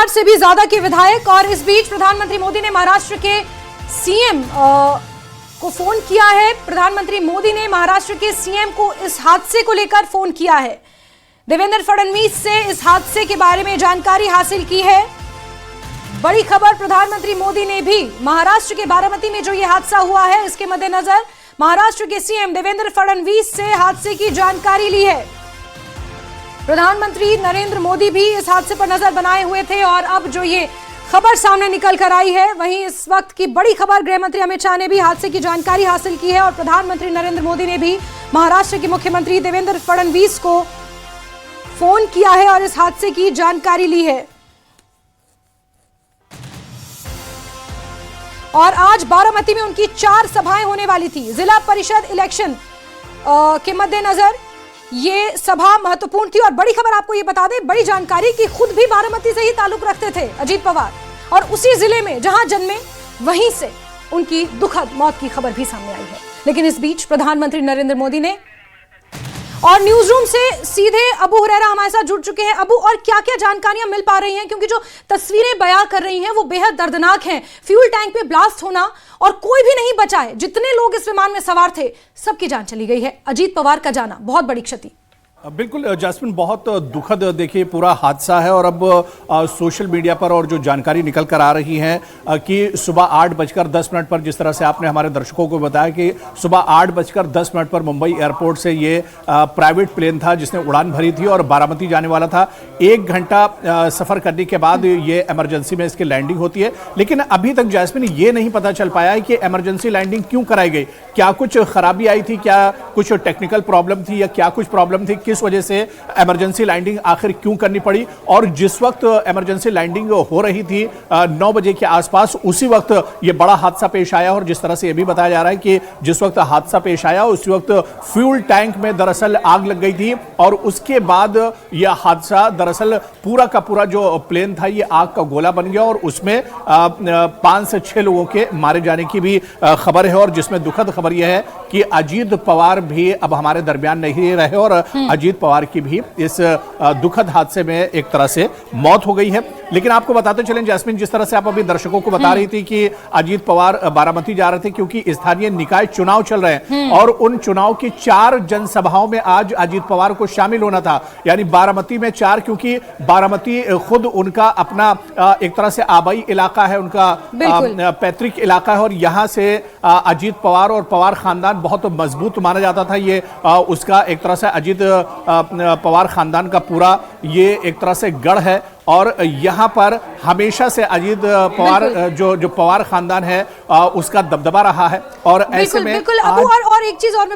60 से भी ज्यादा के विधायक। और इस बीच प्रधानमंत्री मोदी ने महाराष्ट्र के सीएम को फोन किया है। प्रधानमंत्री मोदी ने महाराष्ट्र के सीएम को इस हादसे को लेकर फोन किया है। देवेंद्र फडणवीस से इस हादसे के बारे में जानकारी हासिल की है। बड़ी खबर, प्रधानमंत्री मोदी ने भी महाराष्ट्र के बारामती में जो यह हादसा हुआ है इसके मद्देनजर महाराष्ट्र के सीएम देवेंद्र फडणवीस से हादसे की जानकारी ली है। प्रधानमंत्री नरेंद्र मोदी भी इस हादसे पर नजर बनाए हुए थे और अब जो ये खबर सामने निकल कर आई है, वहीं इस वक्त की बड़ी खबर, गृह मंत्री अमित शाह ने भी हादसे की जानकारी हासिल की है और प्रधानमंत्री नरेंद्र मोदी ने भी महाराष्ट्र के मुख्यमंत्री देवेंद्र फडणवीस को फोन किया है और इस हादसे की जानकारी ली है। और आज बारामती में उनकी 4 सभाएं होने वाली थी। जिला परिषद इलेक्शन के मद्देनजर ये सभा महत्वपूर्ण थी। और बड़ी खबर आपको ये बता दें, बड़ी जानकारी कि खुद भी बारामती से ही ताल्लुक रखते थे अजीत पवार, और उसी जिले में जहां जन्मे वहीं से उनकी दुखद मौत की खबर भी सामने आई है। लेकिन इस बीच प्रधानमंत्री नरेंद्र मोदी ने, और न्यूज रूम से सीधे अबू हुरैरा हमारे साथ जुड़ चुके हैं। अबू, और क्या क्या जानकारियां मिल पा रही हैं, क्योंकि जो तस्वीरें बयां कर रही हैं वो बेहद दर्दनाक हैं। फ्यूल टैंक पे ब्लास्ट होना और कोई भी नहीं बचा है। जितने लोग इस विमान में सवार थे सबकी जान चली गई है। अजीत पवार का जाना बहुत बड़ी क्षति। बिल्कुल जैस्मिन, बहुत दुखद देखिए पूरा हादसा है। और अब सोशल मीडिया पर और जो जानकारी निकल कर आ रही है कि सुबह 8:10 पर, जिस तरह से आपने हमारे दर्शकों को बताया कि सुबह 8:10 पर मुंबई एयरपोर्ट से ये प्राइवेट प्लेन था जिसने उड़ान भरी थी और बारामती जाने वाला था। 1 घंटा सफर करने के बाद ये इमरजेंसी में इसकी लैंडिंग होती है। लेकिन अभी तक जैस्मिन ये नहीं पता चल पाया है कि इमरजेंसी लैंडिंग क्यों कराई गई। क्या कुछ खराबी आई थी, क्या कुछ टेक्निकल प्रॉब्लम थी, या क्या कुछ प्रॉब्लम थी, किस वजह से इमरजेंसी लैंडिंग आखिर क्यों करनी पड़ी। और जिस वक्त इमरजेंसी लैंडिंग हो रही थी 9 बजे के आसपास, उसी वक्त ये बड़ा हादसा पेश आया। और जिस तरह से ये भी बताया जा रहा है कि जिस वक्त हादसा पेश आया उसी वक्त फ्यूल टैंक में दरअसल आग लग गई थी और उसके बाद यह हादसा, दरअसल पूरा का पूरा जो प्लेन था ये आग का गोला बन गया और उसमें 5 से 6 लोगों के मारे जाने की भी खबर है। और जिसमें दुखद खबर यह है कि अजीत पवार भी अब हमारे दरमियान नहीं रहे और अजीत पवार की भी इस दुखद हादसे में एक तरह से मौत हो गई है। लेकिन आपको बताते चलें जैस्मिन, जिस तरह से आप अभी दर्शकों को बता रही थी कि अजीत पवार बारामती जा रहे थे क्योंकि स्थानीय निकाय चुनाव चल रहे हैं और उन चुनाव की 4 जनसभाओं में आज अजीत पवार को शामिल होना था। यानी बारामती में 4, क्योंकि बारामती खुद उनका अपना एक तरह से आबाई इलाका है, उनका पैतृक इलाका है। और यहां से अजीत पवार और पवार खानदान बहुत मजबूत माना जाता था। ये उसका एक तरह से अजीत पवार खानदान का पूरा ये एक तरह से गढ़ है और यहाँ पर हमेशा से अजीत पवार जो पवार खानदान है उसका दबदबा रहा है। और ऐसे में बिल्कुल, और एक चीज और